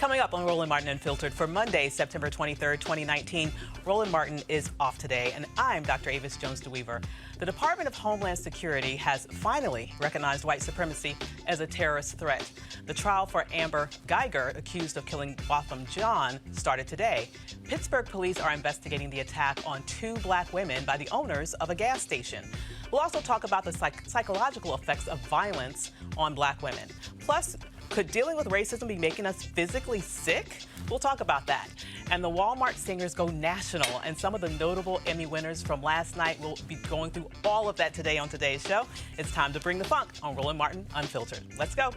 Coming up on Roland Martin Unfiltered for Monday, September 23rd, 2019, Roland Martin is off today, and I'm Dr. Avis Jones-DeWeaver. The Department of Homeland Security has finally recognized white supremacy as a terrorist threat. The trial for Amber Guyger, accused of killing Botham Jean, started today. Pittsburgh police are investigating the attack on 2 black women by the owners of a gas station. We'll also talk about the psychological effects of violence on black women. Plus, could dealing with racism be making us physically sick? We'll talk about that. And the Walmart singers go national, and some of the notable Emmy winners from last night will be going through all of that today on today's show. It's time to bring the funk on Roland Martin Unfiltered. Let's go.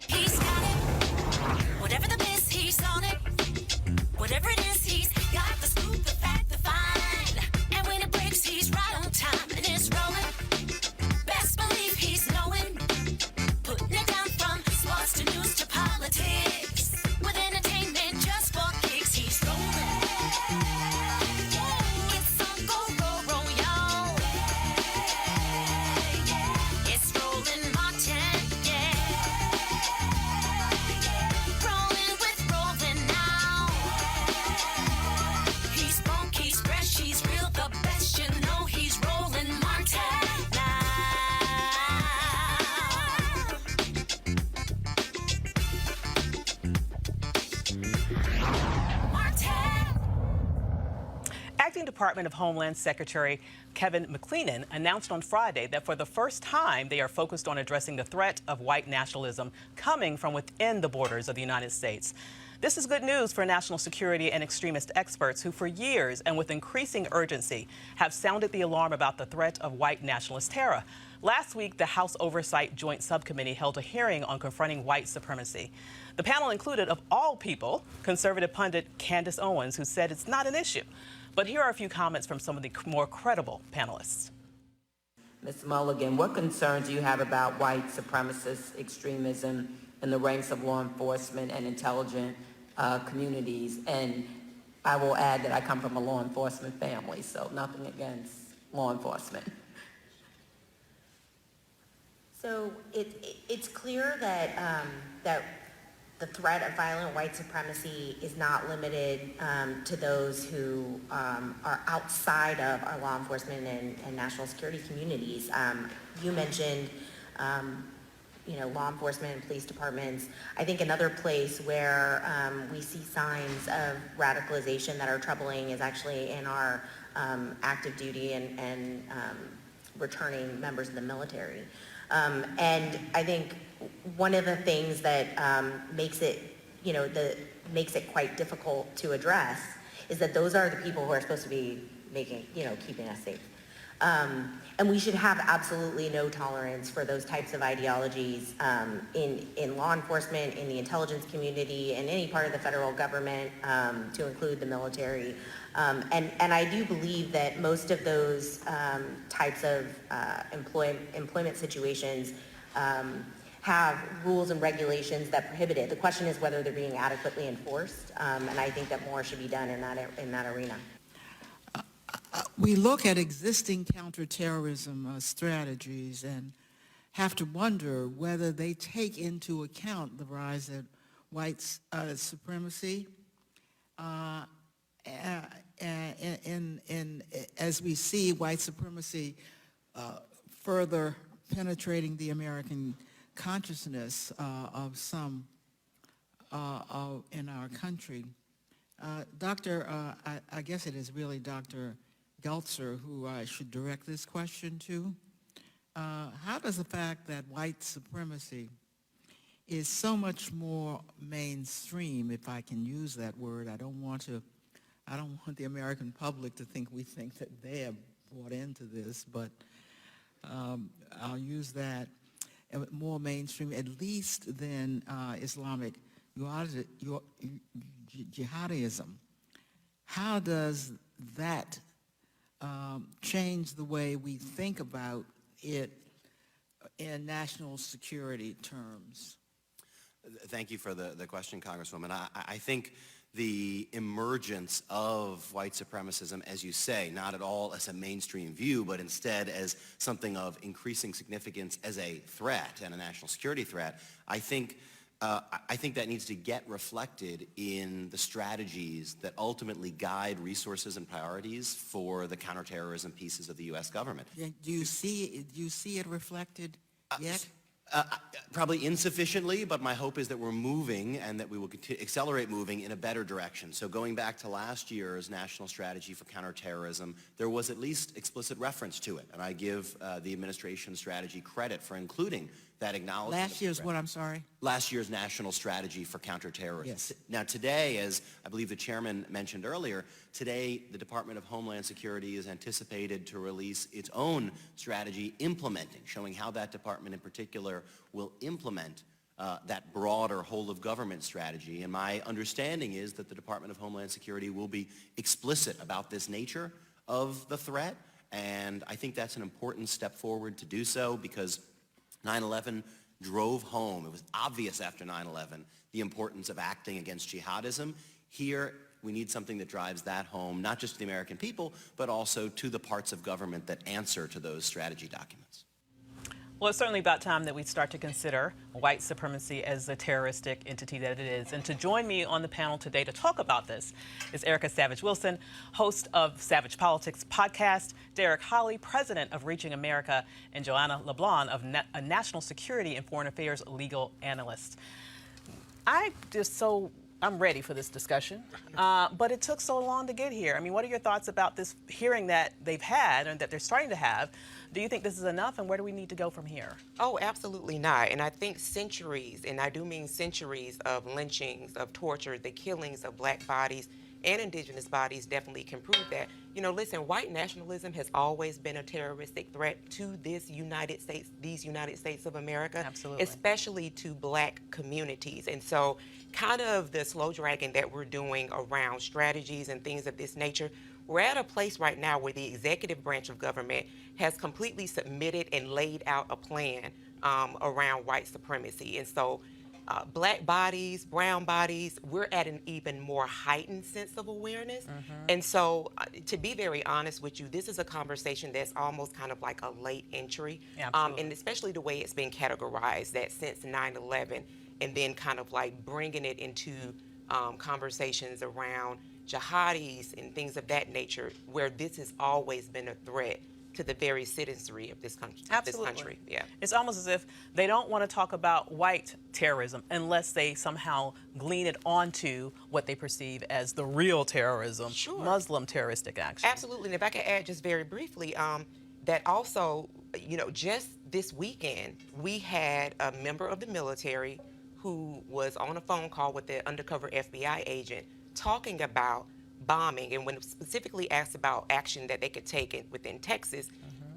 He's got it. Whatever the miss, he's on it. Whatever it is, he's got the scoop, the fact, the fine. And when it breaks, he's right on time, and it's rolling. Best believe he's knowing. Putting it down from sports to news to politics. With entertainment just for kicks, he's rolling. It's on go, y'all. It's Roland Martin, rolling with Roland now. He's funk, he's fresh, he's real, the best, you know he's Roland Martin now. Acting Department of Homeland Secretary Kevin McCleenan announced on Friday that for the first time they are focused on addressing the threat of white nationalism coming from within the borders of the United States. This is good news for national security and extremist experts who for years and with increasing urgency have sounded the alarm about the threat of white nationalist terror. Last week, the House Oversight Joint Subcommittee held a hearing on confronting white supremacy. The panel included, of all people, conservative pundit Candace Owens, who said it's not an issue. But here are a few comments from some of the more credible panelists. Ms. Mulligan, what concerns do you have about white supremacist extremism in the ranks of law enforcement and intelligence communities? And I will add that I come from a law enforcement family, so nothing against law enforcement. So it's clear that that the threat of violent white supremacy is not limited to those who are outside of our law enforcement and national security communities. You mentioned, law enforcement and police departments. I think another place where we see signs of radicalization that are troubling is actually in our active duty and returning members of the military. And I think one of the things that makes it quite difficult to address is that those are the people who are supposed to be keeping us safe. And we should have absolutely no tolerance for those types of ideologies in law enforcement, in the intelligence community, in any part of the federal government, to include the military. And I do believe that most of those types of employment situations have rules and regulations that prohibit it. The question is whether they're being adequately enforced, and I think that more should be done in that arena. We look at existing counterterrorism strategies and have to wonder whether they take into account the rise of white supremacy. As we see white supremacy further penetrating the American consciousness of some in our country. I guess it is really Dr. Geltzer who I should direct this question to. How does the fact that white supremacy is so much more mainstream, if I can use that word, I don't want the American public to think we think that they have bought into this, but I'll use that, more mainstream, at least than Islamic jihadism. How does that change the way we think about it in national security terms? Thank you for the question, Congresswoman. I think the emergence of white supremacism, as you say, not at all as a mainstream view, but instead as something of increasing significance as a threat and a national security threat, I think I think that needs to get reflected in the strategies that ultimately guide resources and priorities for the counterterrorism pieces of the U.S. government. Do you see it reflected yet? Probably insufficiently, but my hope is that we're moving and that we will accelerate moving in a better direction. So going back to last year's National Strategy for Counterterrorism, there was at least explicit reference to it. And I give the administration strategy credit for including that acknowledgement. Last year's what, I'm sorry? Last year's National Strategy for Counterterrorism. Yes. Now today, as I believe the chairman mentioned earlier, today the Department of Homeland Security is anticipated to release its own strategy implementing, showing how that department in particular will implement that broader whole of government strategy. And my understanding is that the Department of Homeland Security will be explicit about this nature of the threat. And I think that's an important step forward to do so, because 9/11 drove home, it was obvious after 9/11, the importance of acting against jihadism. Here, we need something that drives that home, not just to the American people, but also to the parts of government that answer to those strategy documents. Well, it's certainly about time that we start to consider white supremacy as the terroristic entity that it is. And to join me on the panel today to talk about this is Erica Savage-Wilson, host of Savage Politics podcast, Derek Holley, president of Reaching America, and Joanna LeBlanc, of a national security and foreign affairs legal analyst. I'm ready for this discussion, but it took so long to get here. I mean, what are your thoughts about this hearing that they've had and that they're starting to have? Do you think this is enough, and where do we need to go from here? Oh, absolutely not. And I think centuries, and I do mean centuries, of lynchings, of torture, the killings of black bodies and indigenous bodies definitely can prove that. You know, listen, white nationalism has always been a terroristic threat to these United States of America. Absolutely. Especially to black communities. And so kind of the slow dragging that we're doing around strategies and things of this nature, we're at a place right now where the executive branch of government has completely submitted and laid out a plan around white supremacy. And so black bodies, brown bodies, we're at an even more heightened sense of awareness. And so to be very honest with you, this is a conversation that's almost kind of like a late entry. And especially the way it's been categorized, that since 9/11, and then kind of like bringing it into conversations around jihadis and things of that nature, where this has always been a threat to the very citizenry of this country. Absolutely. Yeah. It's almost as if they don't want to talk about white terrorism unless they somehow glean it onto what they perceive as the real terrorism, Sure. Muslim terroristic action. Absolutely. And if I could add just very briefly, that also, you know, just this weekend, we had a member of the military who was on a phone call with the undercover FBI agent talking about bombing, and when specifically asked about action that they could take within Texas,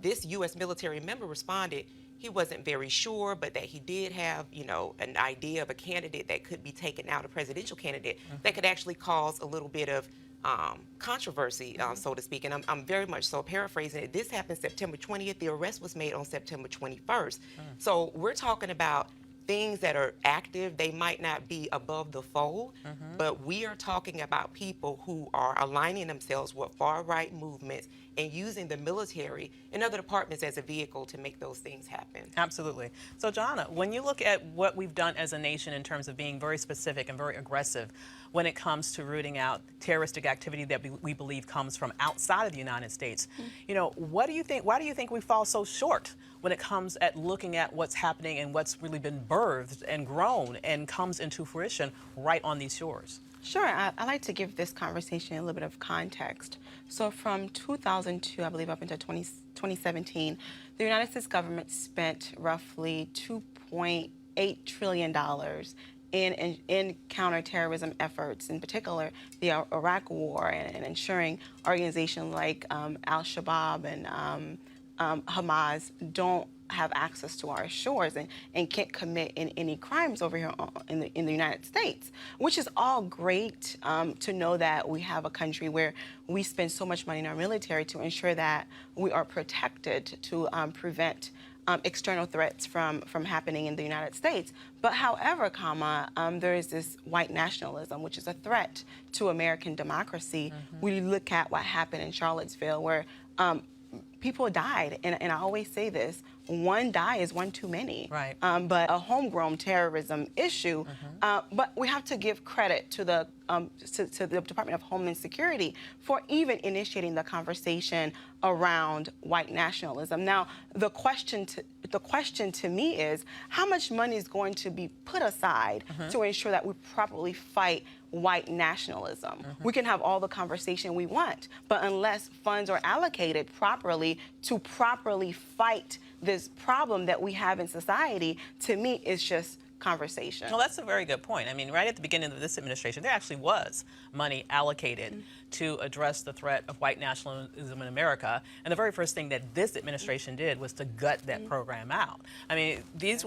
this U.S. military member responded he wasn't very sure, but that he did have, you know, an idea of a candidate that could be taken out, a presidential candidate, that could actually cause a little bit of controversy, so to speak. And I'm very much so paraphrasing it. This happened September 20th. The arrest was made on September 21st. So we're talking about things that are active. They might not be above the fold, but we are talking about people who are aligning themselves with far-right movements and using the military and other departments as a vehicle to make those things happen. Absolutely. So, Joanna, when you look at what we've done as a nation in terms of being very specific and very aggressive when it comes to rooting out terroristic activity that we believe comes from outside of the United States, you know, what do you think? Why do you think we fall so short when it comes at looking at what's happening and what's really been birthed and grown and comes into fruition right on these shores? Sure. I like to give this conversation a little bit of context. So from 2002, I believe, up into 2017, the United States government spent roughly $2.8 trillion in counterterrorism efforts, in particular the Iraq War, and ensuring organizations like Al-Shabaab and Hamas don't have access to our shores and can't commit any crimes over here in the United States, which is all great to know that we have a country where we spend so much money in our military to ensure that we are protected to prevent external threats from happening in the United States. But however, there is this white nationalism, which is a threat to American democracy. We look at what happened in Charlottesville, where people died, and I always say this: one die is one too many. Right. But a homegrown terrorism issue. But we have to give credit to the Department of Homeland Security for even initiating the conversation around white nationalism. Now, the question to me is, how much money is going to be put aside to ensure that we properly fight white nationalism? We can have all the conversation we want, but unless funds are allocated properly to properly fight this problem that we have in society, to me, it's just conversation. Well, that's a very good point. I mean, right at the beginning of this administration, there actually was money allocated to address the threat of white nationalism in America. And the very first thing that this administration did was to gut that program out. I mean, they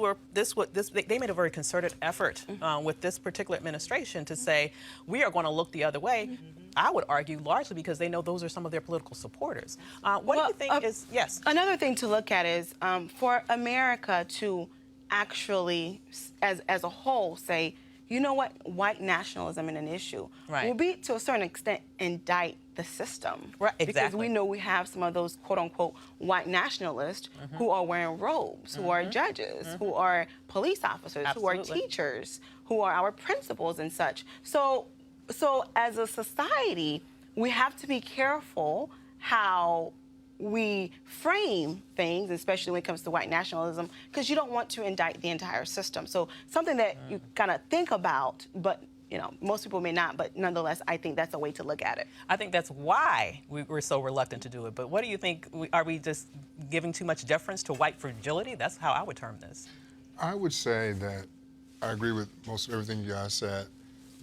made a very concerted effort with this particular administration to say, we are going to look the other way. I would argue largely because they know those are some of their political supporters. What do you think is, yes? Another thing to look at is for America to actually, as a whole, say, you know what, white nationalism is an issue, will be, to a certain extent, indict the system. Right, exactly. Because we know we have some of those quote-unquote white nationalists who are wearing robes, who are judges, who are police officers, who are teachers, who are our principals and such. So as a society, we have to be careful how we frame things, especially when it comes to white nationalism, because you don't want to indict the entire system. So something that you kind of think about, but most people may not, but nonetheless, I think that's a way to look at it. I think that's why we're so reluctant to do it. But what do you think? Are we just giving too much deference to white fragility? That's how I would term this. I would say that I agree with most of everything you guys said,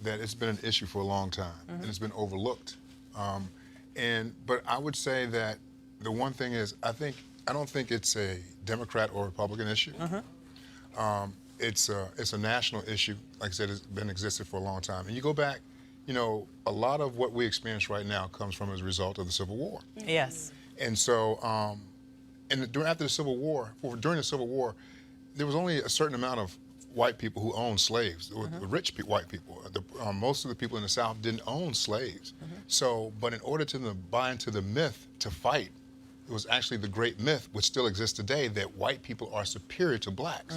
that it's been an issue for a long time, and it's been overlooked. But I would say that the one thing is, I don't think it's a Democrat or Republican issue. It's a national issue. Like I said, it's been existed for a long time. And you go back, a lot of what we experience right now comes from as a result of the Civil War. Yes. And so, during the Civil War, there was only a certain amount of white people who owned slaves, the rich white people. Most of the people in the South didn't own slaves. So, but in order to buy into the myth to fight, it was actually the great myth, which still exists today, that white people are superior to blacks.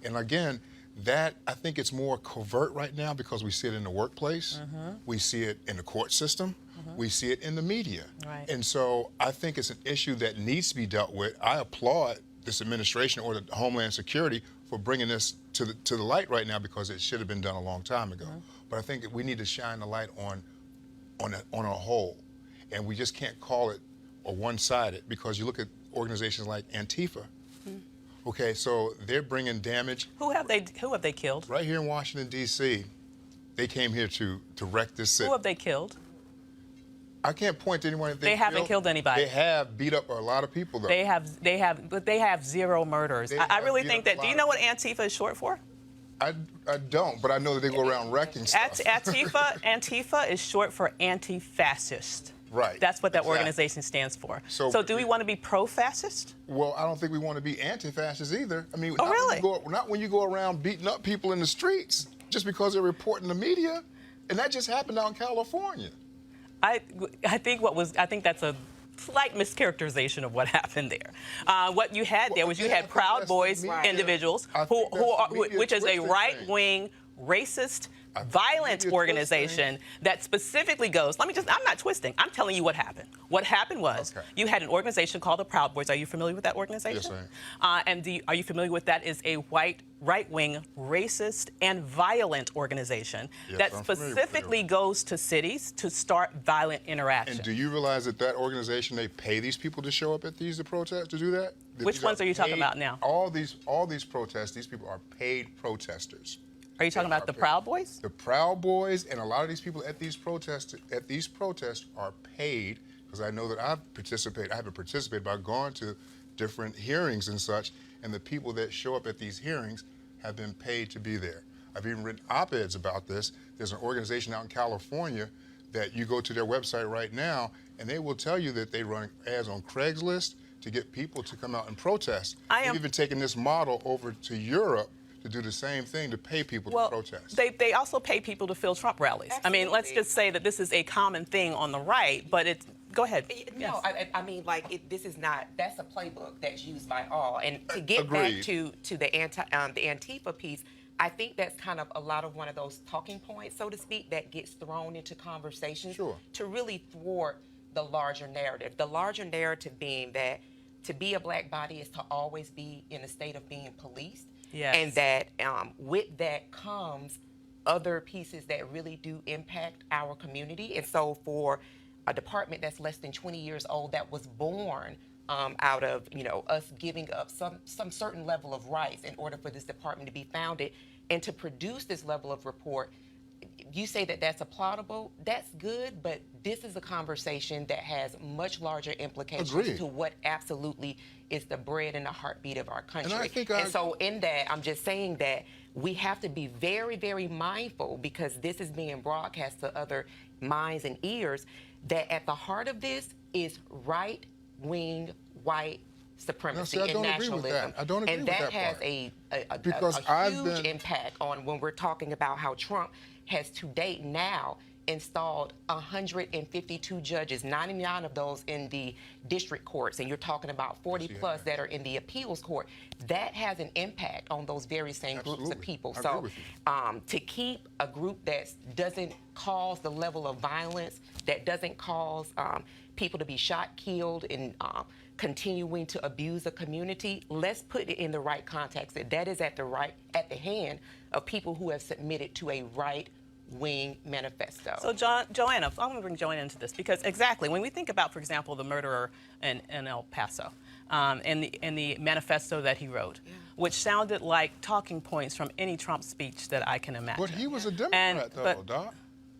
And again, that, I think it's more covert right now because we see it in the workplace, we see it in the court system, we see it in the media. Right. And so I think it's an issue that needs to be dealt with. I applaud this administration or the Homeland Security for bringing this to the light right now, because it should have been done a long time ago. But I think that we need to shine the light on a whole, and we just can't call it or one-sided, because you look at organizations like Antifa. Okay, so they're bringing damage. Who have they killed? Right here in Washington, D.C., they came here to wreck this city. Who have they killed? I can't point to anyone that they haven't killed anybody. They have beat up a lot of people, though. They have zero murders. I really think that. Do you know what Antifa is short for? I don't, but I know that they go around wrecking stuff. Antifa is short for anti-fascist. Right. That's what that organization stands for. So do we want to be pro-fascist? Well, I don't think we want to be anti-fascist either. I mean, really? Not when you go around beating up people in the streets just because they're reporting the media, and that just happened out in California. I think that's a slight mischaracterization of what happened there. What you had there was you had Proud Boys individuals which is a right-wing, racist, violent organization that specifically goes, I'm not twisting, I'm telling you what happened. What happened was you had an organization called the Proud Boys. Are you familiar with that organization? Yes, I am. And are you familiar with that is a white, right-wing, racist, and violent organization that specifically goes to cities to start violent interaction. And do you realize that organization, they pay these people to show up at these protests, to do that? Which ones are you talking about now? All these protests, these people are paid protesters. Are you talking about the Proud Boys? The Proud Boys and a lot of these people at these protests are paid, because I know that I haven't participated by going to different hearings and such, and the people that show up at these hearings have been paid to be there. I've even written op-eds about this. There's an organization out in California that you go to their website right now, and they will tell you that they run ads on Craigslist to get people to come out and protest. They've even taken this model over to Europe to do the same thing, to pay people to protest. They also pay people to fill Trump rallies. Absolutely. I mean, let's just say that this is a common thing on the right, but Go ahead. No, Yes. I mean, like, this is not, that's a playbook that's used by all. And to get Agreed. back to the Antifa piece, I think that's kind of a lot of one of those talking points, so to speak, that gets thrown into conversations to really thwart the larger narrative. The larger narrative being that to be a black body is to always be in a state of being policed. Yes. And that with that comes other pieces that really do impact our community. And so for a department that's less than 20 years old that was born out of, you know, us giving up some certain level of rights in order for this department to be founded and to produce this level of report, you say that that's applaudable, that's good, but this is a conversation that has much larger implications to what absolutely is the bread and the heartbeat of our country. And so in that, I'm just saying that we have to be very, very mindful, because this is being broadcast to other minds and ears, that at the heart of this is right-wing white supremacy and nationalism. I don't agree and with that that has part. a huge impact on when we're talking about how Trump has to date now installed 152 judges, 99 of those in the district courts, and you're talking about 40 plus that are in the appeals court. That has an impact on those very same groups of people. So to keep a group that doesn't cause the level of violence, that doesn't cause people to be shot, killed, and continuing to abuse a community, let's put it in the right context. That is at the hand of people who have submitted to a right-wing manifesto. So Joanna, I'm going to bring Joanna into this, because exactly when we think about, for example, the murderer in El Paso, and the manifesto that he wrote, which sounded like talking points from any Trump speech that I can imagine. But he was a Democrat, though, Doc.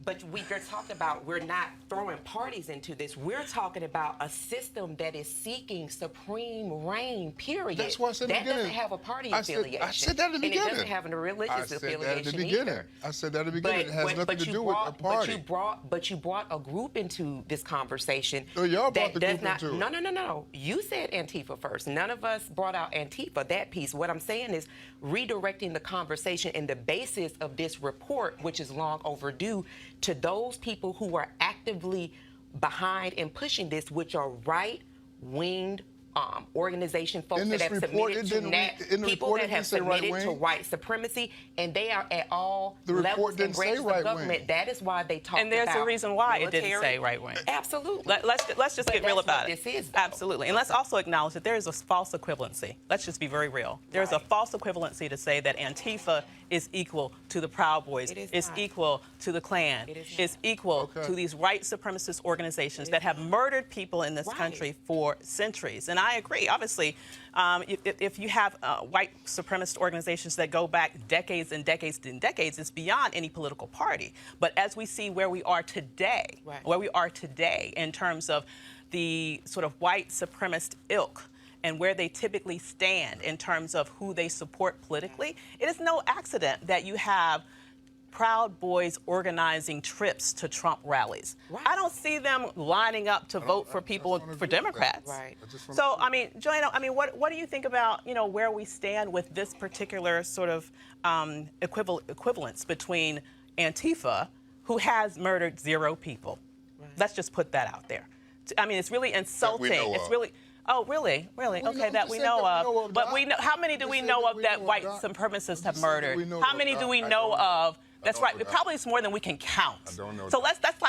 But we're talking about, we're not throwing parties into this. We're talking about a system that is seeking supreme reign, period. That's why I said that doesn't have a party affiliation. I said that at the beginning. And it doesn't have a religious affiliation either. I said that at the beginning. It has nothing to do with a party. But you brought a group into this conversation. So y'all brought the group into it. No. You said Antifa first. None of us brought out Antifa, that piece. What I'm saying is redirecting the conversation and the basis of this report, which is long overdue, to those people who are actively behind and pushing this, which are right-winged organization folks that have submitted to people that have submitted to white supremace, and they are at all levels and branches of government. That is why they talk about. And there's a reason why it didn't say right wing. Absolutely. Let's just get real about it. This is, absolutely. And let's also acknowledge that there is a false equivalency. Let's just be very real. There's a false equivalency to say that Antifa is equal to the Proud Boys, is equal to the Klan, is equal to these white supremacist organizations that have murdered people in this country for centuries. And I agree. Obviously, if you have white supremacist organizations that go back decades and decades and decades, it's beyond any political party. But as we see where we are today, in terms of the sort of white supremacist ilk, and where they typically stand in terms of who they support politically, it is no accident that you have Proud Boys organizing trips to Trump rallies. I don't see them lining up to vote for people, for Democrats. So, I mean, Joanna, what do you think about, where we stand with this particular sort of equivalence between Antifa, who has murdered 0 people? Let's just put that out there. I mean, it's really insulting. It's really... Oh, really? Really? Okay, that we know of. But how many do we know of that white supremacists have murdered? How many do we know of? That's right. It probably is more than we can count. I don't know. So that's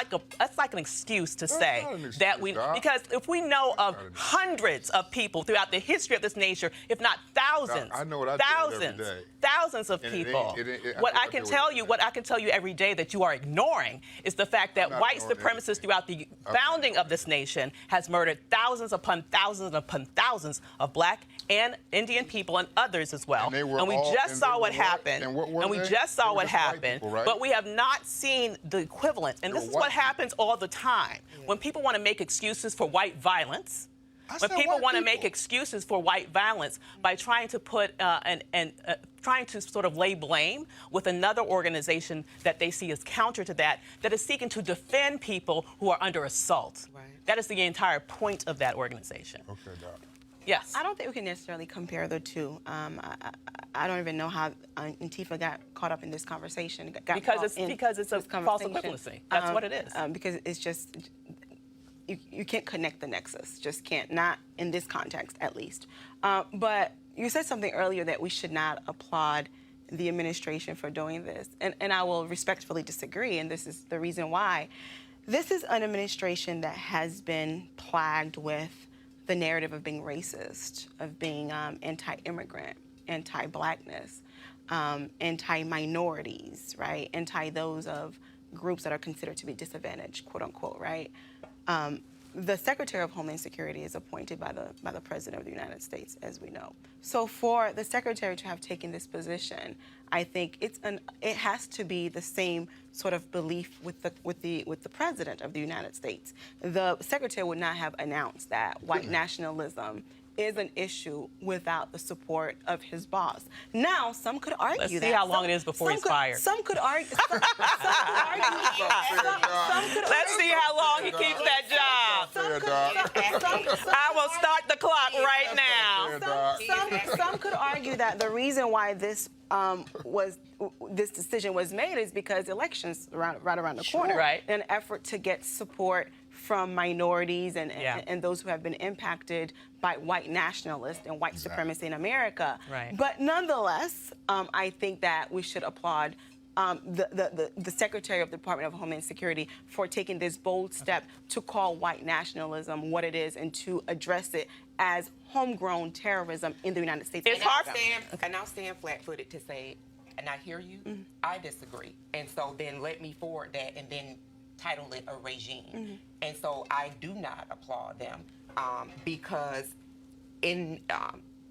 like an excuse to say that because if we know of hundreds of people throughout the history of this nation, if not thousands, thousands of people. What I can tell you every day that you are ignoring is the fact that white supremacists throughout the founding of this nation has murdered thousands upon thousands upon thousands of black and Indian people and others as well. And we just saw what happened. And we just saw what happened. But we have not seen the equivalent. And this is what happens all the time. When people want to make excuses for white violence, when people want to make excuses for white violence by trying to put trying to sort of lay blame with another organization that they see as counter to that is seeking to defend people who are under assault. That is the entire point of that organization. Okay, Doc. Yes. I don't think we can necessarily compare the two. I don't even know how Antifa got caught up in this conversation. Because it's a false equivalency. That's what it is. Because it's just you can't connect the nexus, just can't, not in this context at least. But you said something earlier that we should not applaud the administration for doing this, and I will respectfully disagree, and this is the reason why. This is an administration that has been plagued with the narrative of being racist, of being anti-immigrant, anti-blackness, anti-minorities, right? Anti those of groups that are considered to be disadvantaged, quote unquote, right? The Secretary of Homeland Security is appointed by the President of the United States, as we know. So for the Secretary to have taken this position, I think it has to be the same sort of belief with the President of the United States. The Secretary would not have announced that white nationalism is an issue without the support of his boss. Now, some could argue that. Let's see how long it is before he's fired. Some could argue. Let's see how long he keeps that job. I will start the clock right now. Some could argue that the reason why this decision was made is because elections right around the corner. Right. In an effort to get support from minorities and those who have been impacted by white nationalists and white supremacy in America. Right. But nonetheless, I think that we should applaud the Secretary of the Department of Homeland Security for taking this bold step to call white nationalism what it is and to address it as homegrown terrorism in the United States. And I'll stand flat-footed to say, and I hear you, I disagree. And so then let me forward that and then title it a regime. And so I do not applaud them because in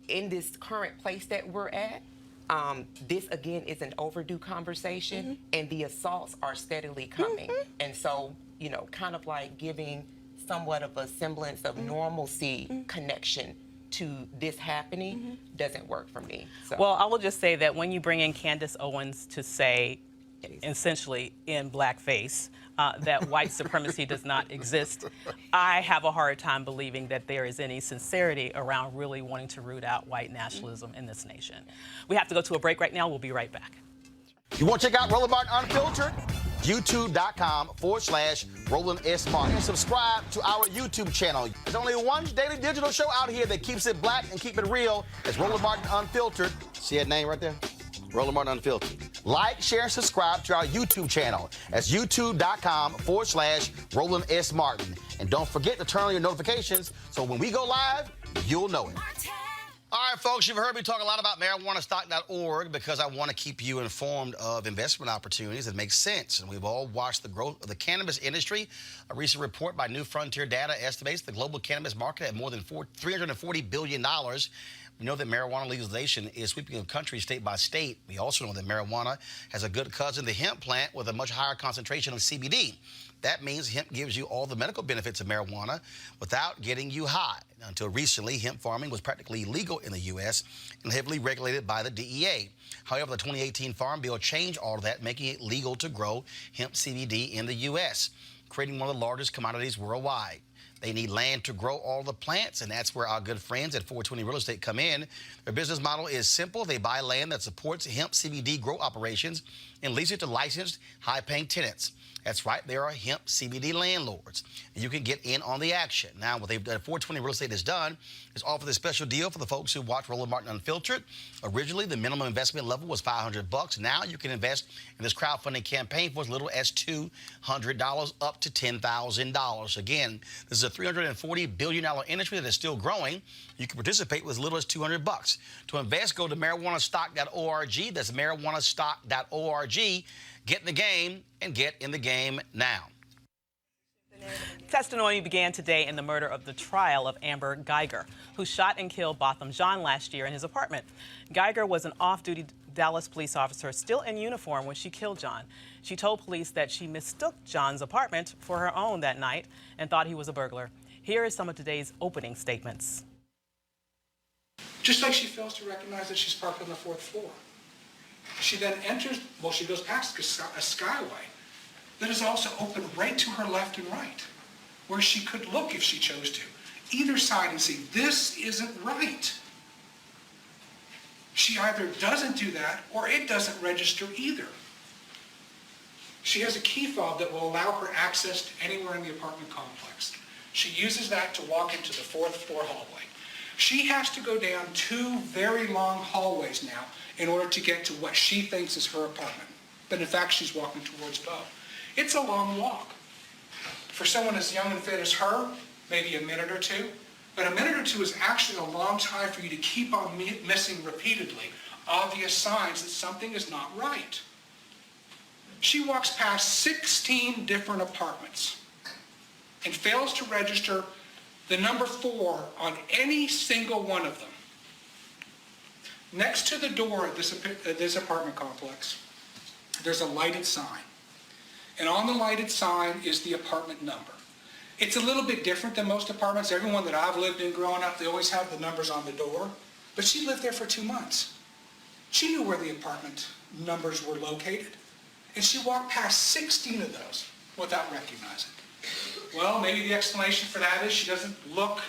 this current place that we're at, this again is an overdue conversation, and the assaults are steadily coming. And so, you know, kind of like giving somewhat of a semblance of normalcy connection to this happening doesn't work for me. So. Well, I will just say that when you bring in Candace Owens to say, essentially in blackface, that white supremacy does not exist, I have a hard time believing that there is any sincerity around really wanting to root out white nationalism in this nation. We have to go to a break right now. We'll be right back. You want to check out Roland Martin Unfiltered? YouTube.com/Roland S. Martin. And subscribe to our YouTube channel. There's only one daily digital show out here that keeps it black and keep it real. It's Roland Martin Unfiltered. See that name right there? Roland Martin Unfiltered. Like, share, and subscribe to our YouTube channel. That's youtube.com/Roland S. Martin. And don't forget to turn on your notifications so when we go live, you'll know it. All right, folks, you've heard me talk a lot about marijuanastock.org because I want to keep you informed of investment opportunities that make sense. And we've all watched the growth of the cannabis industry. A recent report by New Frontier Data estimates the global cannabis market at more than $340 billion. We know that marijuana legalization is sweeping the country state by state. We also know that marijuana has a good cousin, the hemp plant, with a much higher concentration of CBD. That means hemp gives you all the medical benefits of marijuana without getting you high. Until recently, hemp farming was practically illegal in the U.S. and heavily regulated by the DEA. However, the 2018 Farm Bill changed all of that, making it legal to grow hemp CBD in the U.S., creating one of the largest commodities worldwide. They need land to grow all the plants, and that's where our good friends at 420 Real Estate come in. Their business model is simple. They buy land that supports hemp CBD grow operations and lease it to licensed, high-paying tenants. That's right, there are hemp CBD landlords. And you can get in on the action. Now, what they've done, 420 Real Estate has done is offer this special deal for the folks who watch Roland Martin Unfiltered. Originally, the minimum investment level was $500. Now you can invest in this crowdfunding campaign for as little as $200 up to $10,000. Again, this is a $340 billion industry that is still growing. You can participate with as little as $200. To invest, go to marijuanastock.org. That's marijuanastock.org. Get in the game and get in the game now. Testimony began today in the murder of the trial of Amber Guyger, who shot and killed Botham Jean last year in his apartment. Guyger was an off-duty Dallas police officer still in uniform when she killed John. She told police that she mistook John's apartment for her own that night and thought he was a burglar. Here is some of today's opening statements. Just like she fails to recognize that she's parked on the 4th floor. She then enters, well, she goes past a skyway that is also open right to her left and right, where she could look if she chose to, either side, and see, this isn't right. She either doesn't do that or it doesn't register either. She has a key fob that will allow her access to anywhere in the apartment complex. She uses that to walk into the 4th floor hallway. She has to go down 2 very long hallways now in order to get to what she thinks is her apartment. But in fact, she's walking towards Bo. It's a long walk. For someone as young and fit as her, maybe a minute or 2. But a minute or 2 is actually a long time for you to keep on missing repeatedly obvious signs that something is not right. She walks past 16 different apartments and fails to register the number 4 on any single one of them. Next to the door at this apartment complex, there's a lighted sign. And on the lighted sign is the apartment number. It's a little bit different than most apartments. Everyone that I've lived in growing up, they always have the numbers on the door. But she lived there for 2 months. She knew where the apartment numbers were located. And she walked past 16 of those without recognizing. Well, maybe the explanation for that is she doesn't look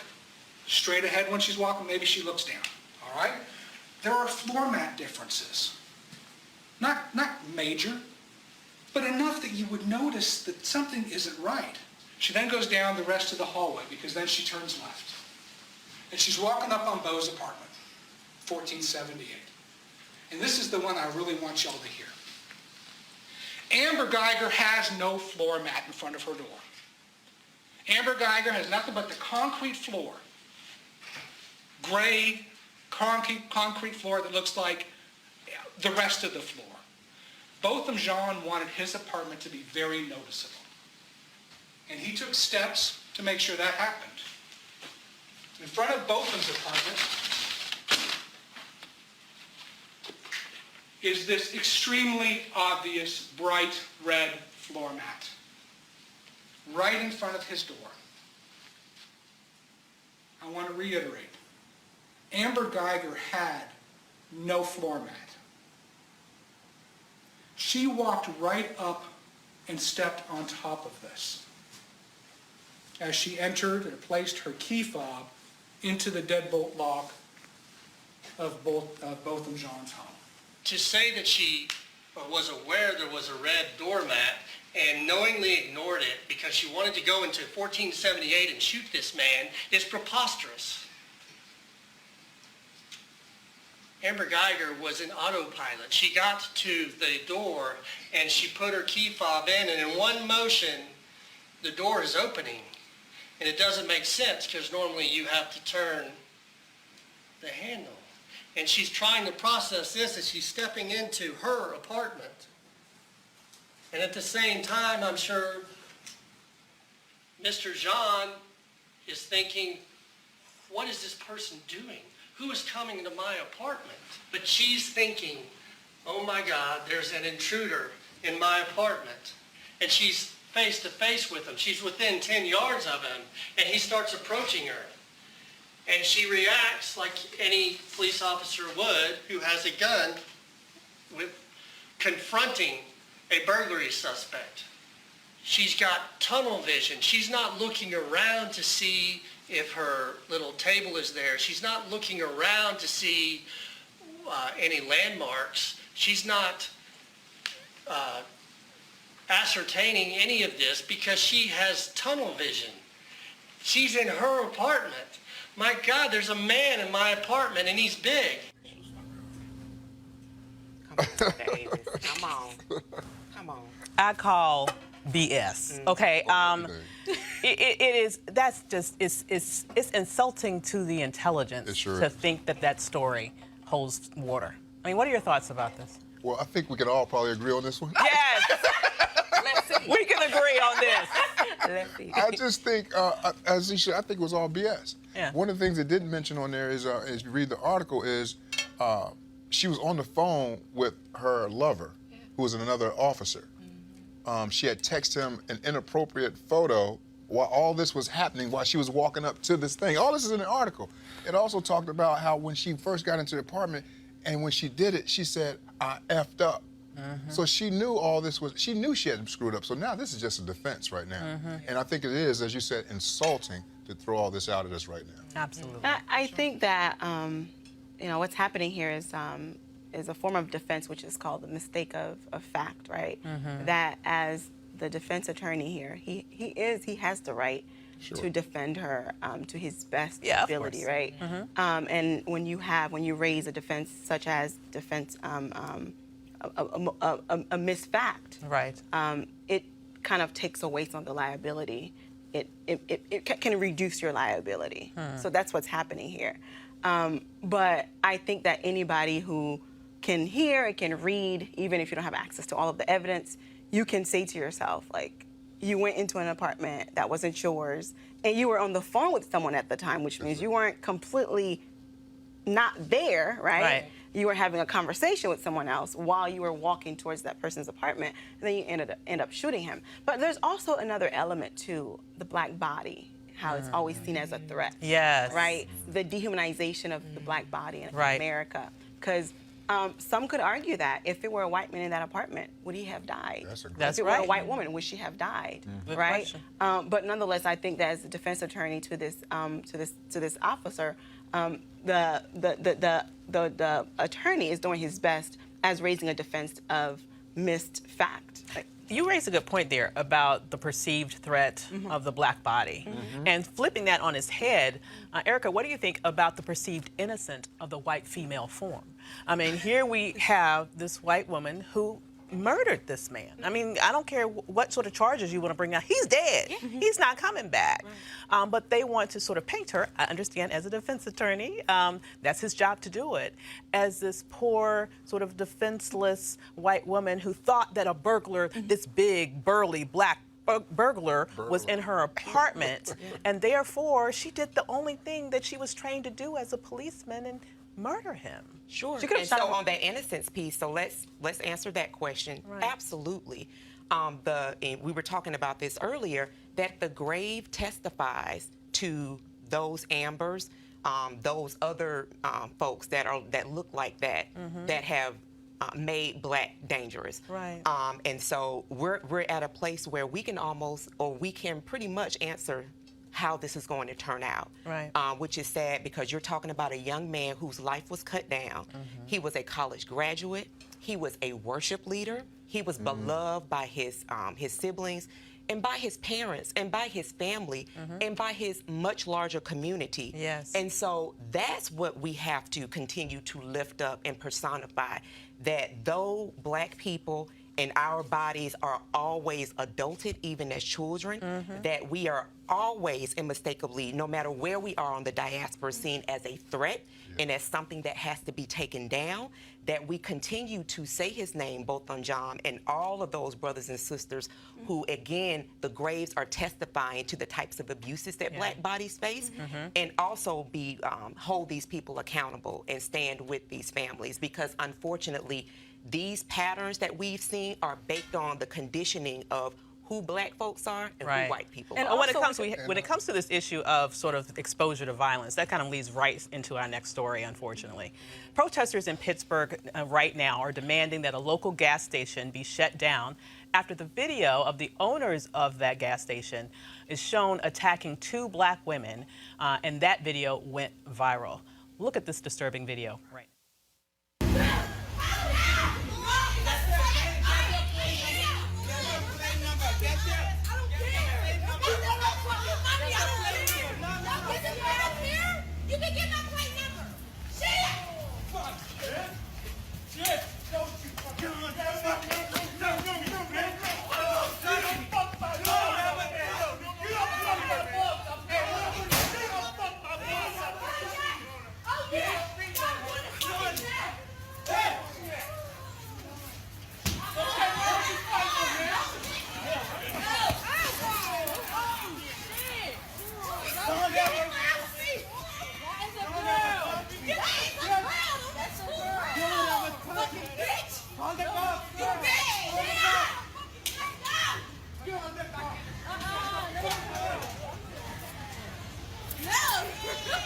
straight ahead when she's walking. Maybe she looks down, all right? There are floor mat differences. Not major, but enough that you would notice that something isn't right. She then goes down the rest of the hallway because then she turns left. And she's walking up on Bo's apartment, 1478. And this is the one I really want y'all to hear. Amber Guyger has no floor mat in front of her door. Amber Guyger has nothing but the concrete floor. Gray, concrete floor that looks like the rest of the floor. Botham Jean wanted his apartment to be very noticeable. And he took steps to make sure that happened. In front of Botham's apartment is this extremely obvious bright red floor mat. Right in front of his door. I want to reiterate. Amber Guyger had no floor mat. She walked right up and stepped on top of this as she entered and placed her key fob into the deadbolt lock of Botham Jean's home. To say that she was aware there was a red doormat and knowingly ignored it because she wanted to go into 1478 and shoot this man is preposterous. Amber Guyger was an autopilot. She got to the door and she put her key fob in, and in one motion the door is opening. And it doesn't make sense because normally you have to turn the handle. And she's trying to process this as she's stepping into her apartment. And at the same time, I'm sure Mr. Jean is thinking, what is this person doing? Who is coming into my apartment? But she's thinking, oh my God, there's an intruder in my apartment. And she's face to face with him. She's within 10 yards of him, and he starts approaching her. And she reacts like any police officer would who has a gun with confronting a burglary suspect. She's got tunnel vision. She's not looking around to see if her little table is there. She's not looking around to see any landmarks. She's not ascertaining any of this because she has tunnel vision. She's in her apartment. My God, there's a man in my apartment and he's big. Come on, Davis. Come on. Come on. I call BS. Okay. It is. That's just. It's insulting to the intelligence to think that story holds water. I mean, what are your thoughts about this? Well, I think we can all probably agree on this one. Yes. We can agree on this. Let's see. I just think, as you should, I think it was all BS. Yeah. One of the things they didn't mention on there is you read the article, is she was on the phone with her lover, who was another officer. She had texted him an inappropriate photo while all this was happening, while she was walking up to this thing. All this is in the article. It also talked about how when she first got into the apartment, and when she did it, she said, I effed up. So she knew all this was, she knew she had screwed up. So now this is just a defense right now. And I think it is, as you said, insulting to throw all this out at us right now. Absolutely. I think that, what's happening here is a form of defense, which is called the mistake of fact, right? That as the defense attorney here, he has the right to defend her to his best Yeah, of ability, course. right? And when you raise a defense such as a misfact, Right. it kind of takes away some of the liability. It can reduce your liability. So that's what's happening here. But I think that anybody who can hear and can read, even if you don't have access to all of the evidence, you can say to yourself, like, you went into an apartment that wasn't yours, and you were on the phone with someone at the time, which means you weren't completely not there, right? Right. You were having a conversation with someone else while you were walking towards that person's apartment, and then you end up shooting him. But there's also another element to the black body, how it's always seen as a threat. Yes. Right? The dehumanization of the black body in Right. America. Because some could argue that if it were a white man in that apartment, would he have died? That's if it were a right. white woman, would she have died? Good Right? question. But nonetheless, I think that as a defense attorney to this officer, the attorney is doing his best as raising a defense of missed fact. You raised a good point there about the perceived threat of the black body. And flipping that on its head, Erica, what do you think about the perceived innocence of the white female form? I mean, here we have this white woman who murdered this man. I mean, I don't care what sort of charges you want to bring out. He's dead. He's not coming back. But they want to sort of paint her, I understand, as a defense attorney, that's his job to do it, as this poor, sort of defenseless white woman who thought that a burglar, this big, burly, black burglar was in her apartment, and therefore she did the only thing that she was trained to do as a policeman and murder him. Sure. She could have And shot so him. on that innocence piece, so let's answer that question. Right. Absolutely. And we were talking about this earlier, that the grave testifies to those ambers, those other folks that look like that, that have made black dangerous. Right. And so we're at a place where we can we can pretty much answer how this is going to turn out. Right. Which is sad because you're talking about a young man whose life was cut down. He was a college graduate. He was a worship leader. He was beloved by his siblings and by his parents and by his family and by his much larger community. Yes. And so that's what we have to continue to lift up and personify, that though black people and our bodies are always adulted, even as children, that we are always unmistakably, no matter where we are on the diaspora, seen as a threat and as something that has to be taken down, that we continue to say his name, both on John and all of those brothers and sisters who, again, the graves are testifying to the types of abuses that black bodies face, and also hold these people accountable and stand with these families, because unfortunately, these patterns that we've seen are baked on the conditioning of who black folks are and who white people and are. when it comes to this issue of sort of exposure to violence, that kind of leads right into our next story, unfortunately. Protesters in Pittsburgh right now are demanding that a local gas station be shut down after the video of the owners of that gas station is shown attacking two black women, and that video went viral. Look at this disturbing video right now. You can get my plate number. Shit!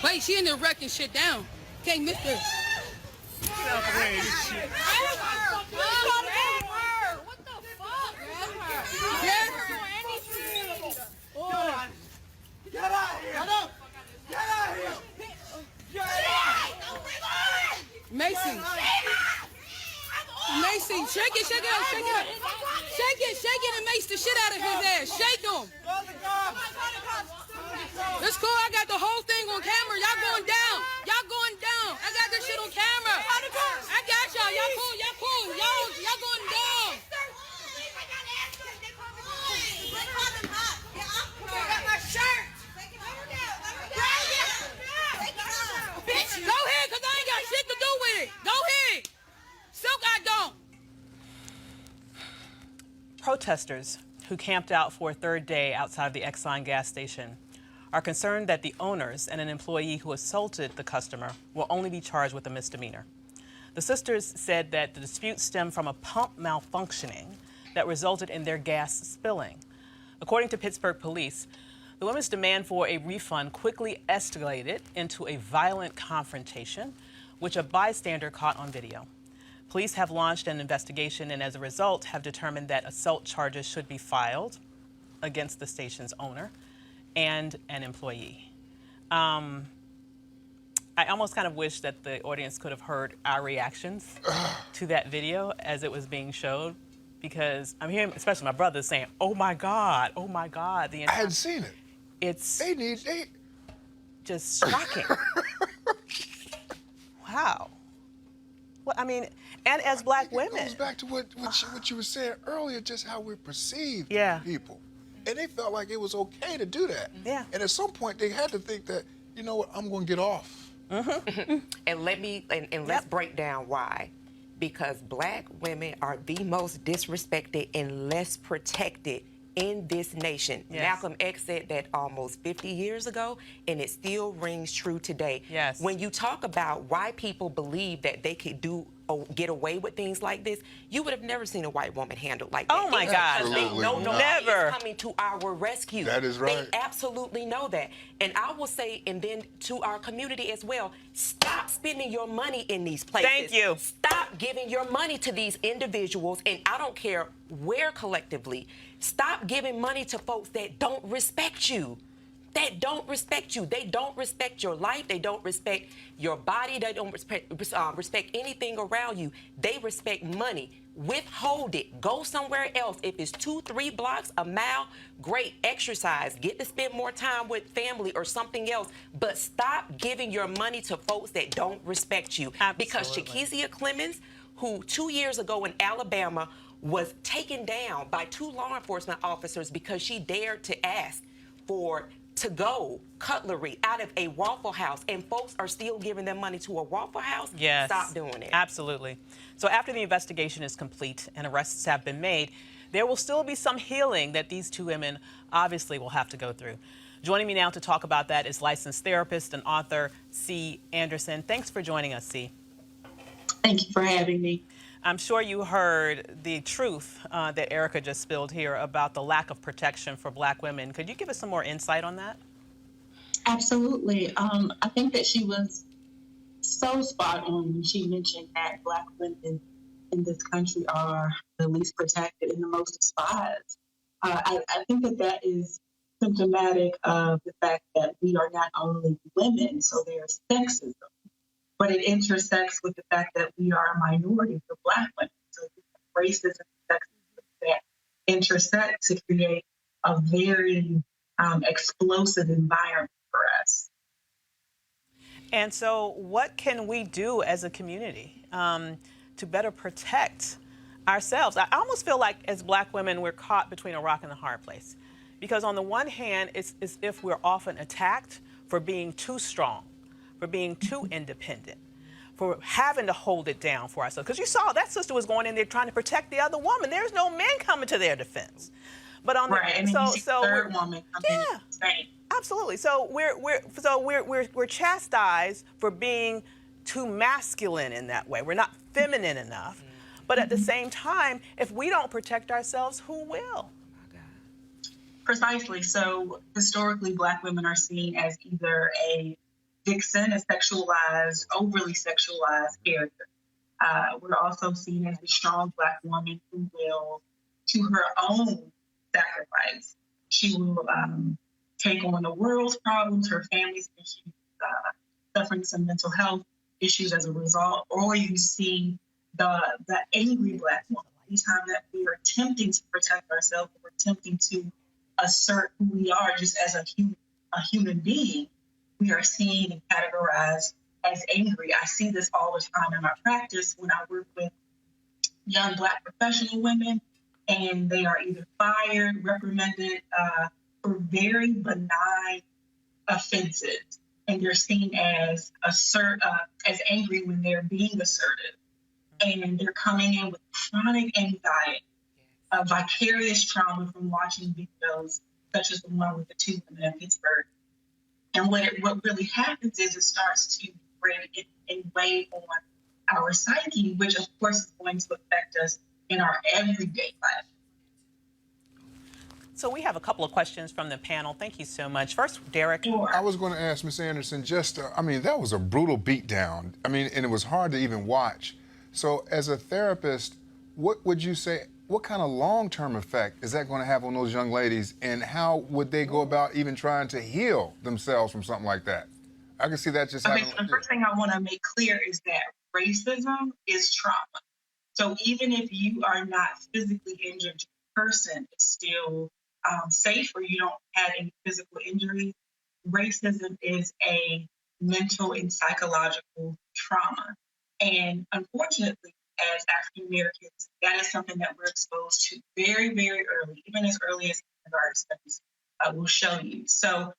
Wait, she in there wrecking shit down. Can't miss her. Get out the way of this shit. What the fuck? Grab her. Get out here. Get out here. Get out here. Macy. Macy, shake it, shake it up, shake it up. Shake it, and mace the shit out of his ass. Shake him. It's cool. I got the whole thing on camera. Y'all going down. Y'all going down. I got this shit on camera. I got y'all. Y'all cool. Y'all cool. Y'all going down. Go ahead, because I ain't got shit to do with it. Go ahead. Silk, I don't. Protesters who camped out for a third day outside of the Exxon gas station are concerned that the owners and an employee who assaulted the customer will only be charged with a misdemeanor. The sisters said that the dispute stemmed from a pump malfunctioning that resulted in their gas spilling. According to Pittsburgh police, the women's demand for a refund quickly escalated into a violent confrontation, which a bystander caught on video. Police have launched an investigation and as a result have determined that assault charges should be filed against the station's owner and an employee. I almost kind of wish that the audience could have heard our reactions to that video as it was being showed, because I'm hearing, especially my brother, saying, "Oh my God, oh my God." I hadn't seen it. It's They just shocking. Wow. Well, I mean, and as black women. It goes back to what you were saying earlier, just how we're perceived people. And they felt like it was okay to do that. Yeah. And at some point, they had to think that, you know what, I'm going to get off. And let's break down why. Because black women are the most disrespected and less protected in this nation. Yes. Malcolm X said that almost 50 years ago, and it still rings true today. Yes. When you talk about why people believe that they could get away with things like this, you would have never seen a white woman handled like that. Oh my God. They know nobody Never. is coming to our rescue. That is right. They absolutely know that. And I will say, and then to our community as well, stop spending your money in these places. Thank you. Stop giving your money to these individuals, and I don't care where collectively. Stop giving money to folks that don't respect you. That don't respect you. They don't respect your life. They don't respect your body. They don't respect anything around you. They respect money. Withhold it. Go somewhere else. If it's 2-3 blocks, a mile, great. Exercise. Get to spend more time with family or something else. But stop giving your money to folks that don't respect you. Absolutely. Because Shakesia Clemens, who 2 years ago in Alabama was taken down by 2 law enforcement officers because she dared to ask for to-go cutlery out of a Waffle House, and folks are still giving them money to a Waffle House. Yes. Stop doing it. Absolutely. So after the investigation is complete and arrests have been made, there will still be some healing that these 2 women obviously will have to go through. Joining me now to talk about that is licensed therapist and author C. Anderson. Thanks for joining us, C. Thank you for having me. I'm sure you heard the truth that Erica just spilled here about the lack of protection for black women. Could you give us some more insight on that? Absolutely. I think that she was so spot on when she mentioned that black women in this country are the least protected and the most despised. I think that is symptomatic of the fact that we are not only women, so there's sexism, but it intersects with the fact that we are a minority for black women. So racism and sexism that intersect to create a very explosive environment for us. And so what can we do as a community to better protect ourselves? I almost feel like as black women, we're caught between a rock and a hard place. Because on the one hand, it's as if we're often attacked for being too strong, for being too independent, for having to hold it down for ourselves. Because you saw that sister was going in there trying to protect the other woman. There's no men coming to their defense. But on right, and then you see the third woman coming in saying, absolutely. So we're chastised for being too masculine in that way. We're not feminine enough. But at the same time, if we don't protect ourselves, who will? Precisely. So historically, black women are seen as either a vixen, a sexualized, overly sexualized character. We're also seen as the strong black woman who will, to her own sacrifice, she will take on the world's problems, her family's issues, suffering some mental health issues as a result. Or you see the angry black woman. Anytime that we are attempting to protect ourselves, we're attempting to assert who we are just as a human a human being, we are seen and categorized as angry. I see this all the time in my practice when I work with young Black professional women, and they are either fired, reprimanded for very benign offenses, and they're seen as angry when they're being assertive, and they're coming in with chronic anxiety, vicarious trauma from watching videos such as the one with the two women in Pittsburgh. And what really happens is it starts to degrade and weigh on our psyche, which of course is going to affect us in our everyday life. So we have a couple of questions from the panel. Thank you so much. First, Derek. I was going to ask Ms. Anderson, that was a brutal beatdown. And it was hard to even watch. So as a therapist, what would you say, what kind of long-term effect is that going to have on those young ladies, and how would they go about even trying to heal themselves from something like that? I can see that just Okay, happening. so the first thing I want to make clear is that racism is trauma. So even if you are not physically injured, your person is still safe, or you don't have any physical injury. Racism is a mental and psychological trauma. And unfortunately, as African Americans, that is something that we're exposed to very, very early, even as early as kindergarten studies will show you. So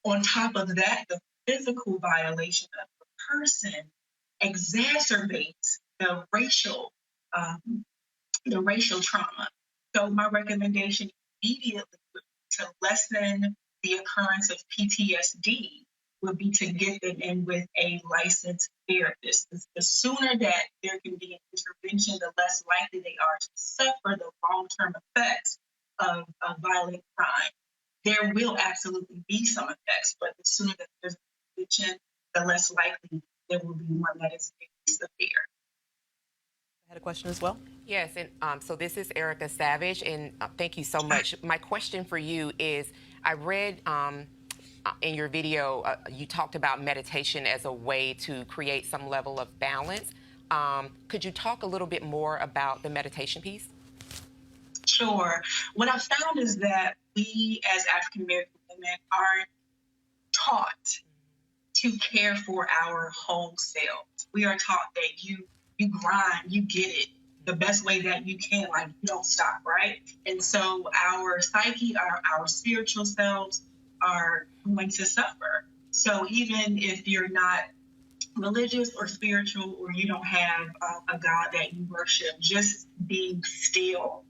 on top of that, the physical violation of the person exacerbates the racial trauma. So my recommendation immediately would be to lessen the occurrence of PTSD would be to get them in with a licensed therapist. The sooner that there can be an intervention, the less likely they are to suffer the long-term effects of violent crime. There will absolutely be some effects, but the sooner that there's an intervention, the less likely there will be one that is severe. I had a question as well. Yes, and so this is Erica Savage, and thank you so much. My question for you is, I read in your video, you talked about meditation as a way to create some level of balance. Could you talk a little bit more about the meditation piece? Sure. What I've found is that we as African American women aren't taught to care for our whole selves. We are taught that you grind, you get it the best way that you can, like you don't stop, right? And so our psyche, our spiritual selves are going to suffer. So even if you're not religious or spiritual, or you don't have a God that you worship, just being still,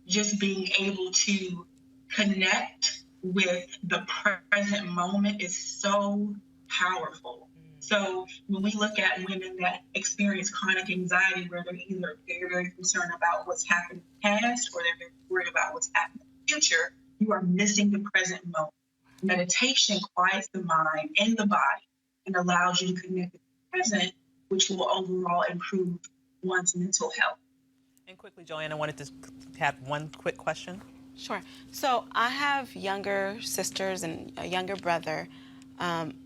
just being able to connect with the present moment is so powerful. So when we look at women that experience chronic anxiety, where they're either very, very concerned about what's happened in the past, or they're very worried about what's happening in the future, you are missing the present moment. Meditation quiets the mind and the body and allows you to connect with the present, which will overall improve one's mental health. And quickly, Joanna, I wanted to have one quick question. Sure. So I have younger sisters and a younger brother.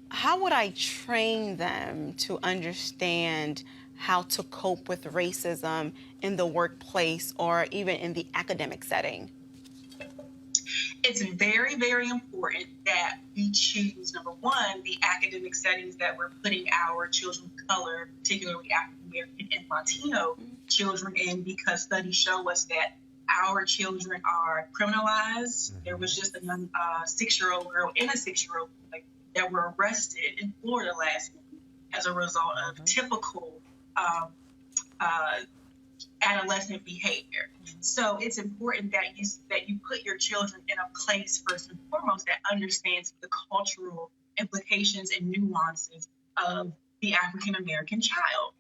How would I train them to understand how to cope with racism in the workplace or even in the academic setting? It's very, very important that we choose, number one, the academic settings that we're putting our children of color, particularly African American and Latino children in, because studies show us that our children are criminalized. There was just a young 6-year-old girl and a 6-year-old boy that were arrested in Florida last week as a result of typical adolescent behavior. So it's important that you put your children in a place, first and foremost, that understands the cultural implications and nuances of the African American child.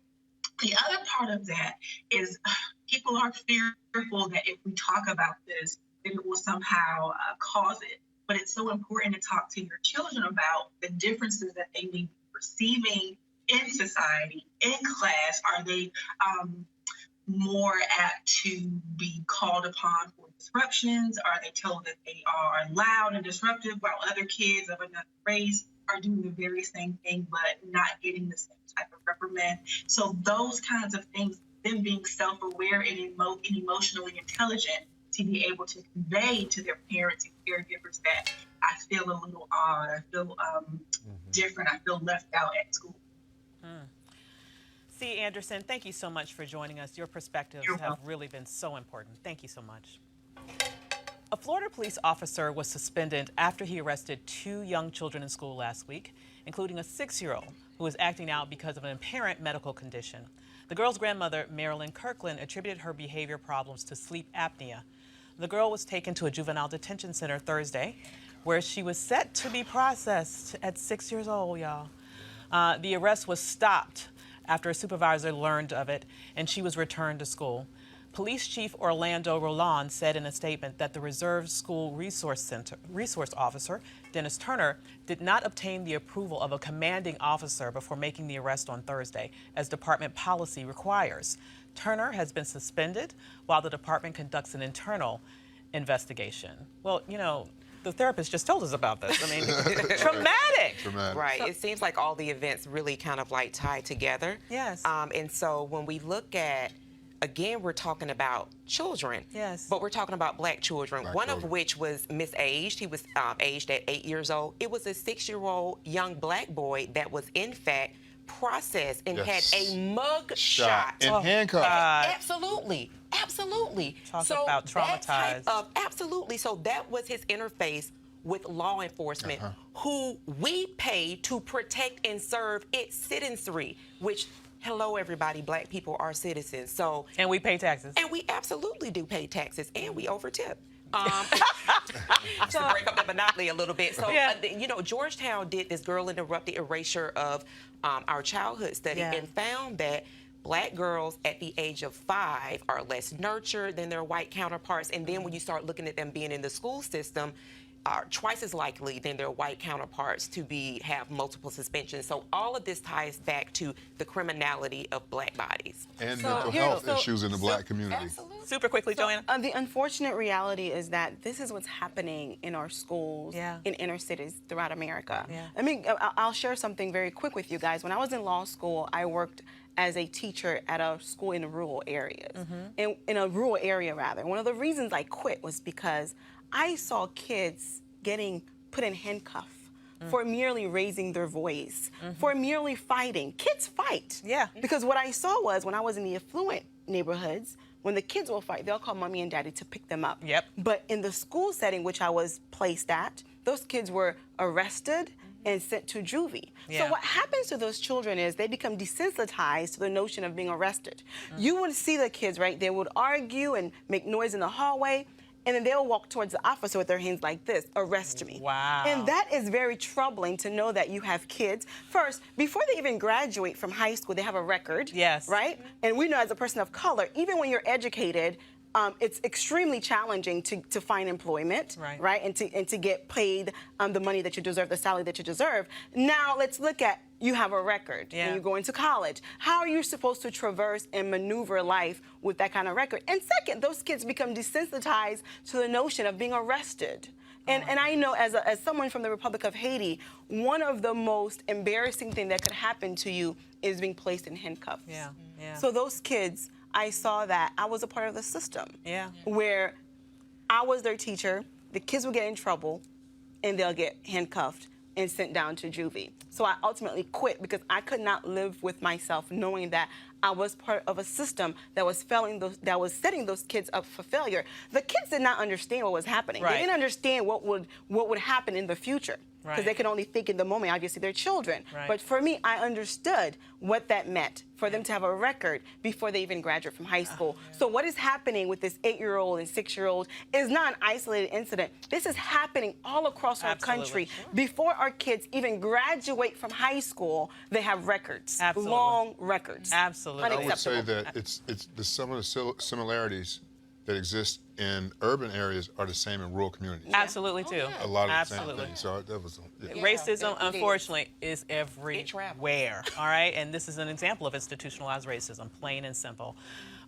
The other part of that is people are fearful that if we talk about this, that it will somehow cause it. But it's so important to talk to your children about the differences that they may be perceiving in society, in class. Are they more apt to be called upon for disruptions? Are they told that they are loud and disruptive, while other kids of another race are doing the very same thing but not getting the same type of reprimand? So those kinds of things, them being self-aware and emotionally intelligent, to be able to convey to their parents and caregivers that I feel a little odd. I feel different. I feel left out at school. C. Anderson, thank you so much for joining us. Your perspectives have really been so important. Thank you so much. A Florida police officer was suspended after he arrested 2 young children in school last week, including a 6-year-old who was acting out because of an apparent medical condition. The girl's grandmother, Marilyn Kirkland, attributed her behavior problems to sleep apnea. The girl was taken to a juvenile detention center Thursday, where she was set to be processed at 6 years old, y'all. The arrest was stopped after a supervisor learned of it, and she was returned to school. Police Chief Orlando Roland said in a statement that the Reserve School Resource Officer, Dennis Turner, did not obtain the approval of a commanding officer before making the arrest on Thursday, as department policy requires. Turner has been suspended while the department conducts an internal investigation. Well, you know, the therapist just told us about this. I mean, traumatic. Right. It seems like all the events really kind of like tied together. Yes. And so when we look at, again, we're talking about children. Yes. But we're talking about black children, one of which was misaged. He was aged at 8 years old. It was a 6-year-old young black boy that was, in fact, processed and had a mug shot. In handcuffs. Absolutely. Absolutely. Talk about traumatized. Absolutely. So that was his interface with law enforcement, who we pay to protect and serve its citizenry, which, hello, everybody, black people are citizens. So and we pay taxes. And we absolutely do pay taxes, and we overtip. To break up the monopoly a little bit. So, you know, Georgetown did this Girl Interrupted Erasure of Our Childhood study and found that black girls at the age of 5 are less nurtured than their white counterparts. And then when you start looking at them being in the school system, are twice as likely than their white counterparts to have multiple suspensions. So all of this ties back to the criminality of black bodies. And mental health issues in the black community. Absolutely. Super quickly, Joanna. The unfortunate reality is that this is what's happening in our schools, in inner cities throughout America. I mean, I'll share something very quick with you guys. When I was in law school, I worked as a teacher at a school in rural areas, in a rural area rather. One of the reasons I quit was because I saw kids getting put in handcuffs for merely raising their voice, for merely fighting. Kids fight. Yeah. Because what I saw was when I was in the affluent neighborhoods, when the kids will fight, they'll call mommy and daddy to pick them up. Yep. But in the school setting which I was placed at, those kids were arrested and sent to juvie. So what happens to those children is they become desensitized to the notion of being arrested. You would see the kids, right? They would argue and make noise in the hallway, and then they'll walk towards the officer with their hands like this, arrest me. Wow. And that is very troubling to know that you have kids. First, before they even graduate from high school, they have a record. Yes. Right? And we know as a person of color, even when you're educated, it's extremely challenging to find employment, right? And to get paid the money that you deserve, the salary that you deserve. Now let's look at, you have a record when you go into college. How are you supposed to traverse and maneuver life with that kind of record? And second, those kids become desensitized to the notion of being arrested. And I know as someone from the Republic of Haiti, one of the most embarrassing things that could happen to you is being placed in handcuffs. So those kids, I saw that I was a part of the system where I was their teacher, the kids would get in trouble, and they'll get handcuffed and sent down to juvie. So I ultimately quit because I could not live with myself knowing that I was part of a system that was setting those kids up for failure. The kids did not understand what was happening. They didn't understand what would happen in the future. Because they could only think in the moment. Obviously, they're children. But for me, I understood what that meant for them to have a record before they even graduate from high school. So what is happening with this 8-year-old and 6-year-old is not an isolated incident. This is happening all across our country. Before our kids even graduate from high school, they have records, long records. Absolutely. I would say that it's some of the similarities that exist in urban areas are the same in rural communities. Absolutely, too. A lot of the same things. So that was, racism, unfortunately, is everywhere, all right? And this is an example of institutionalized racism, plain and simple.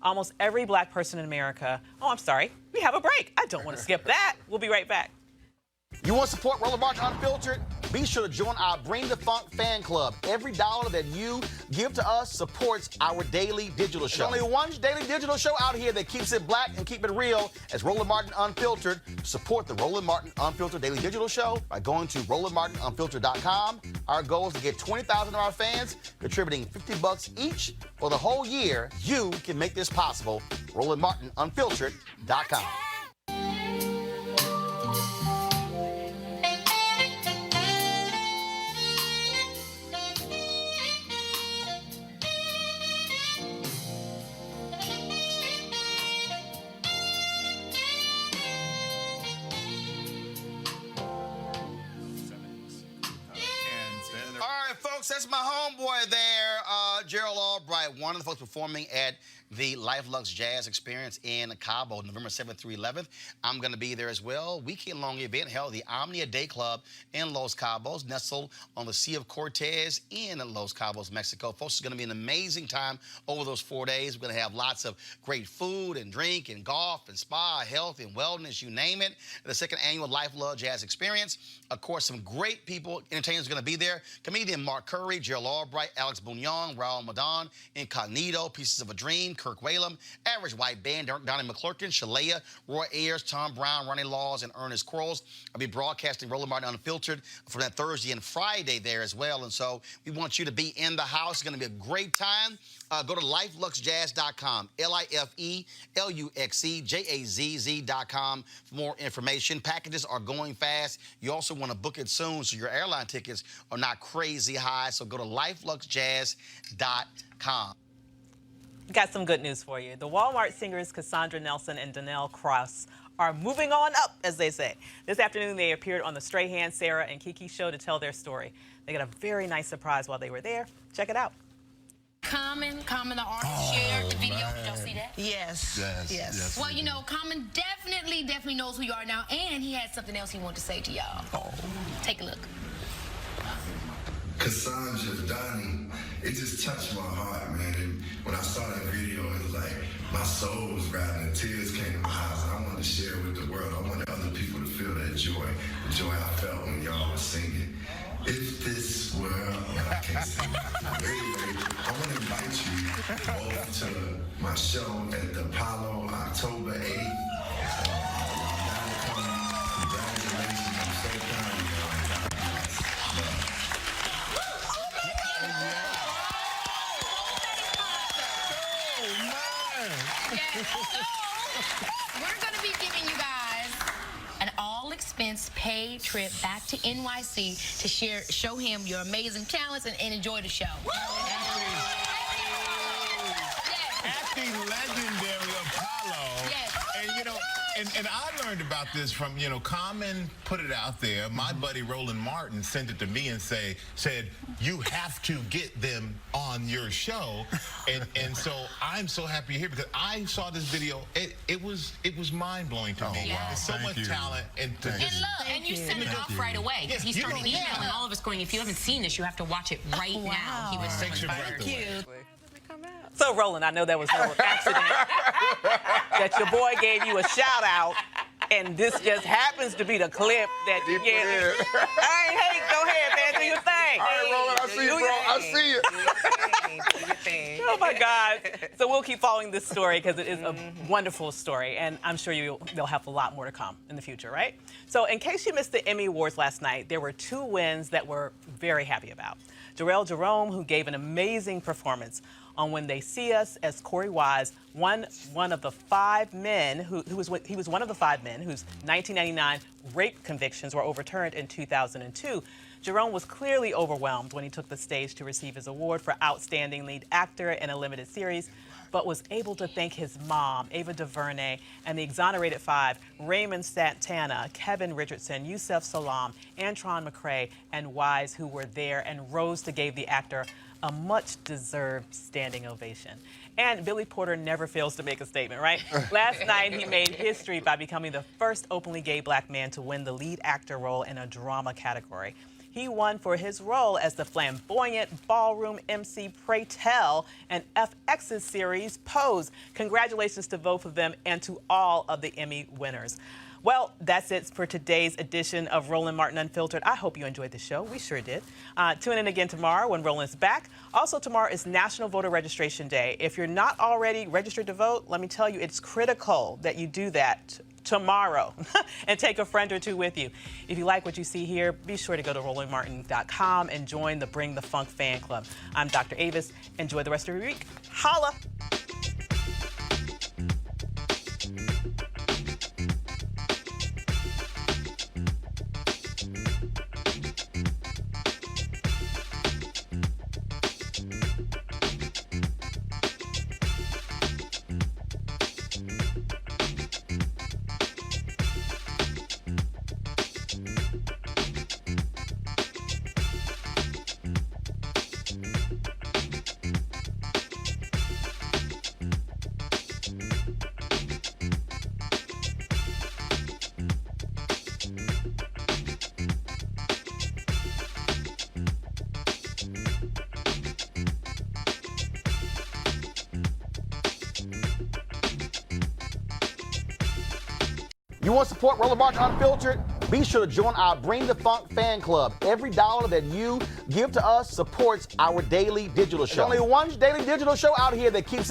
Almost every black person in America, oh, I'm sorry, we have a break. I don't want to skip that. We'll be right back. You want to support Roland Martin Unfiltered? Be sure to join our Bring the Funk fan club. Every dollar that you give to us supports our daily digital show. There's only one daily digital show out here that keeps it black and keep it real as Roland Martin Unfiltered. Support the Roland Martin Unfiltered daily digital show by going to RolandMartinUnfiltered.com. Our goal is to get 20,000 of our fans contributing $50 each for the whole year. You can make this possible. RolandMartinUnfiltered.com. That's my homeboy there, Gerald Albright, one of the folks performing at the Luxe Jazz Experience in Cabo, November 7th through 11th. I'm going to be there as well. Weekend-long event held at the Omnia Day Club in Los Cabos, nestled on the Sea of Cortez in Los Cabos, Mexico. Folks, it's going to be an amazing time over those 4 days. We're going to have lots of great food and drink and golf and spa, health and wellness, you name it. The second annual Luxe Jazz Experience. Of course, some great people, entertainers are going to be there. Comedian Mark Curry, Gerald Albright, Alex Bugnon, Raul Madan, Incognito, Pieces of a Dream, Kirk Whalum, Average White Band, Donnie McClurkin, Shalea, Roy Ayers, Tom Brown, Ronnie Laws, and Ernest Quarles. I'll be broadcasting Roland Martin Unfiltered for that Thursday and Friday there as well. And so we want you to be in the house. It's going to be a great time. Go to LifeLuxeJazz.com, LifeLuxeJazz.com for more information. Packages are going fast. You also want to book it soon so your airline tickets are not crazy high. So go to LifeLuxeJazz.com. Got some good news for you. The Walmart singers Cassandra Nelson and Donnell Cross are moving on up, as they say. This afternoon, they appeared on the Strahan, Sarah, and Kiki show to tell their story. They got a very nice surprise while they were there. Check it out. Common, the artist shared the video. Did y'all see that? Yes. Well, you know, Common definitely knows who you are now, and he had something else he wanted to say to y'all. Take a look. Cassandra, Donnie, it just touched my heart, man. And when I saw that video, it was like my soul was rattling, tears came to my eyes, and I wanted to share it with the world. I wanted other people to feel that joy, the joy I felt when y'all was singing. If this were, well, I can't sing. Anyway, I want to invite you both to my show at the Apollo, October 8th. Congratulations, I'm so proud of y'all. We're going to be giving you guys an all-expense paid trip back to NYC to show him your amazing talents and enjoy the show. At the legendary Apollo. Yes. And, you know, and I learned about this from, you know, Common put it out there. My buddy Roland Martin sent it to me and said, you have to get them on your show. And so I'm so happy you're here because I saw this video. It was mind-blowing to me. Wow. There's so much talent. And you sent it off right away because he started emailing all of us going, if you haven't seen this, you have to watch it right now. He was so inspired. So, Roland, I know that was no accident that your boy gave you a shout-out, and this just happens to be the clip that you get. Hey, go ahead, man, do your thing. All right, Roland, I see you, bro. I see you. Do your thing. Oh, my God. So we'll keep following this story because it is a wonderful story, and I'm sure they'll have a lot more to come in the future, right? So in case you missed the Emmy Awards last night, there were 2 wins that we're very happy about. Jarrell Jerome, who gave an amazing performance on When They See Us as Corey Wise, one of the 5 men he was one of the 5 men whose 1999 rape convictions were overturned in 2002. Jerome was clearly overwhelmed when he took the stage to receive his award for Outstanding Lead Actor in a Limited Series, but was able to thank his mom, Ava DuVernay, and the exonerated 5, Raymond Santana, Kevin Richardson, Yusef Salaam, Antron McCrae, and Wise, who were there and rose to give the actor a much-deserved standing ovation. And Billy Porter never fails to make a statement, right? Last night, he made history by becoming the first openly gay black man to win the lead actor role in a drama category. He won for his role as the flamboyant ballroom MC Pray Tell in FX's series Pose. Congratulations to both of them and to all of the Emmy winners. Well, that's it for today's edition of Roland Martin Unfiltered. I hope you enjoyed the show. We sure did. Tune in again tomorrow when Roland's back. Also, tomorrow is National Voter Registration Day. If you're not already registered to vote, let me tell you, it's critical that you do that tomorrow and take a friend or two with you. If you like what you see here, be sure to go to RolandMartin.com and join the Bring the Funk fan club. I'm Dr. Avis. Enjoy the rest of your week. Holla! You want to support Roland Martin Unfiltered? Be sure to join our Bring the Funk fan club. Every dollar that you give to us supports our daily digital show. There's only one daily digital show out here that keeps